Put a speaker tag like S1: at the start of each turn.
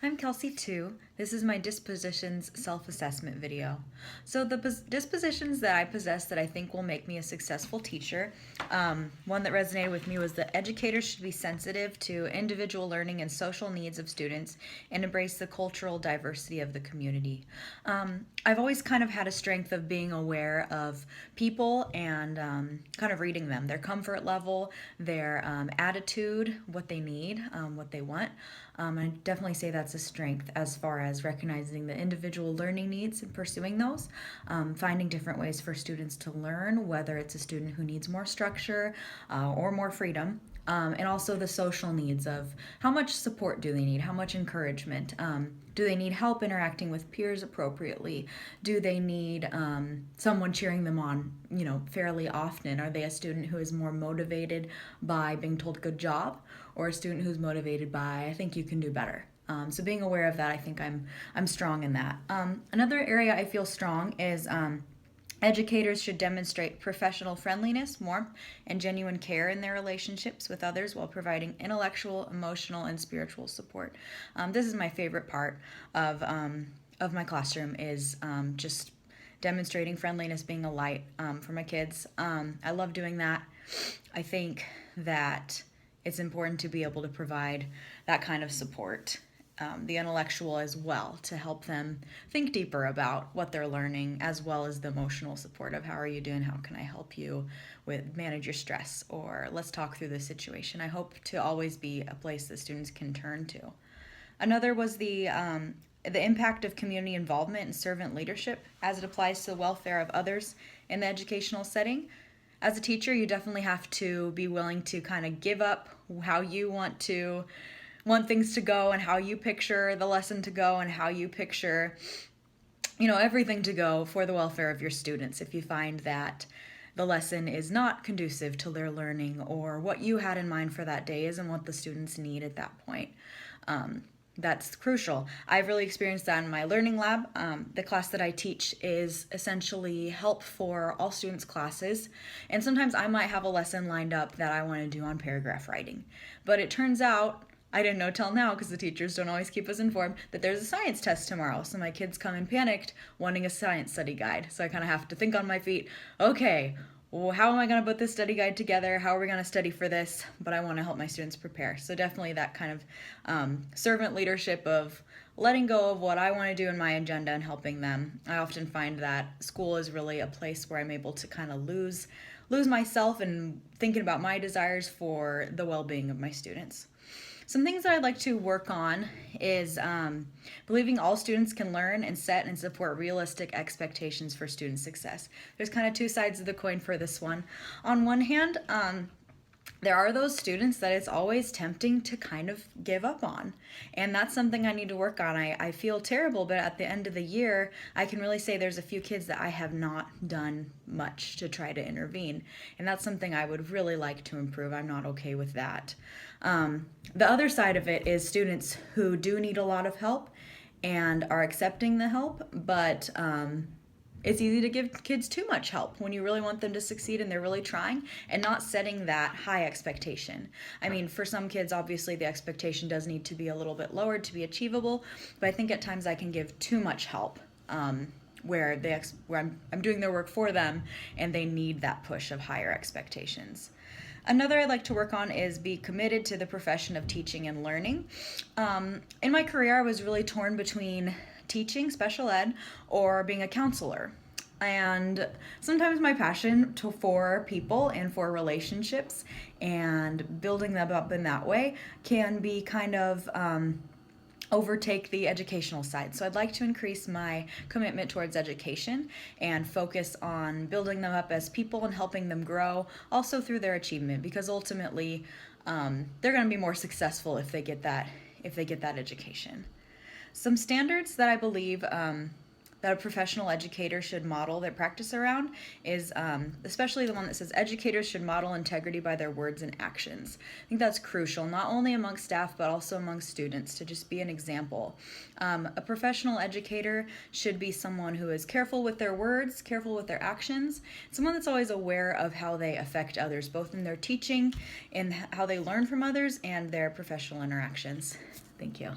S1: I'm Kelsey too. This is my Dispositions self-assessment video. So the dispositions that I possess that I think will make me a successful teacher, one that resonated with me was that educators should be sensitive to individual learning and social needs of students and embrace the cultural diversity of the community. I've always kind of had a strength of being aware of people and kind of reading them, their comfort level, their attitude, what they need, what they want. I definitely say that's a strength as far as recognizing the individual learning needs and pursuing those, finding different ways for students to learn, whether it's a student who needs more structure or more freedom. And also the social needs of how much support do they need, how much encouragement, do they need help interacting with peers appropriately, do they need someone cheering them on, fairly often. Are they a student who is more motivated by being told good job, or a student who's motivated by I think you can do better? So being aware of that, I think I'm strong in that. Another area I feel strong is educators should demonstrate professional friendliness, warmth, and genuine care in their relationships with others while providing intellectual, emotional, and spiritual support. This is my favorite part of my classroom is just demonstrating friendliness, being a light for my kids. I love doing that. I think that it's important to be able to provide that kind of support. The intellectual as well, to help them think deeper about what they're learning, as well as the emotional support of how are you doing, how can I help you with manage your stress, or let's talk through this situation. I hope to always be a place that students can turn to. Another was the impact of community involvement and servant leadership as it applies to the welfare of others in the educational setting. As a teacher, you definitely have to be willing to kind of give up how you want things to go and how you picture the lesson to go and how you picture everything to go for the welfare of your students. If you find that the lesson is not conducive to their learning, or what you had in mind for that day isn't what the students need at that point, that's crucial. I've really experienced that in my learning lab. The class that I teach is essentially help for all students classes, and sometimes I might have a lesson lined up that I want to do on paragraph writing, but it turns out I didn't know till now, because the teachers don't always keep us informed, that there's a science test tomorrow. So my kids come in panicked wanting a science study guide. So I kind of have to think on my feet, okay, well, how am I going to put this study guide together? How are we going to study for this? But I want to help my students prepare. So definitely that kind of servant leadership of letting go of what I want to do in my agenda and helping them. I often find that school is really a place where I'm able to kind of lose myself and thinking about my desires for the well-being of my students. Some things that I'd like to work on is believing all students can learn and set and support realistic expectations for student success. There's kind of two sides of the coin for this one. On one hand, there are those students that it's always tempting to kind of give up on. And that's something I need to work on. I feel terrible, but at the end of the year, I can really say there's a few kids that I have not done much to try to intervene. And that's something I would really like to improve. I'm not okay with that. The other side of it is students who do need a lot of help and are accepting the help, but it's easy to give kids too much help when you really want them to succeed and they're really trying, and not setting that high expectation. I mean, for some kids, obviously the expectation does need to be a little bit lowered to be achievable, but I think at times I can give too much help where I'm doing their work for them and they need that push of higher expectations. Another I'd like to work on is be committed to the profession of teaching and learning. In my career, I was really torn between teaching special ed or being a counselor. And sometimes my passion for people and for relationships and building them up in that way can be kind of overtake the educational side. So I'd like to increase my commitment towards education and focus on building them up as people and helping them grow also through their achievement, because ultimately they're going to be more successful if they get that education. Some standards that I believe that a professional educator should model their practice around is especially the one that says educators should model integrity by their words and actions. I think that's crucial, not only among staff but also among students, to just be an example. A professional educator should be someone who is careful with their words, careful with their actions, someone that's always aware of how they affect others, both in their teaching, in how they learn from others, and their professional interactions. Thank you.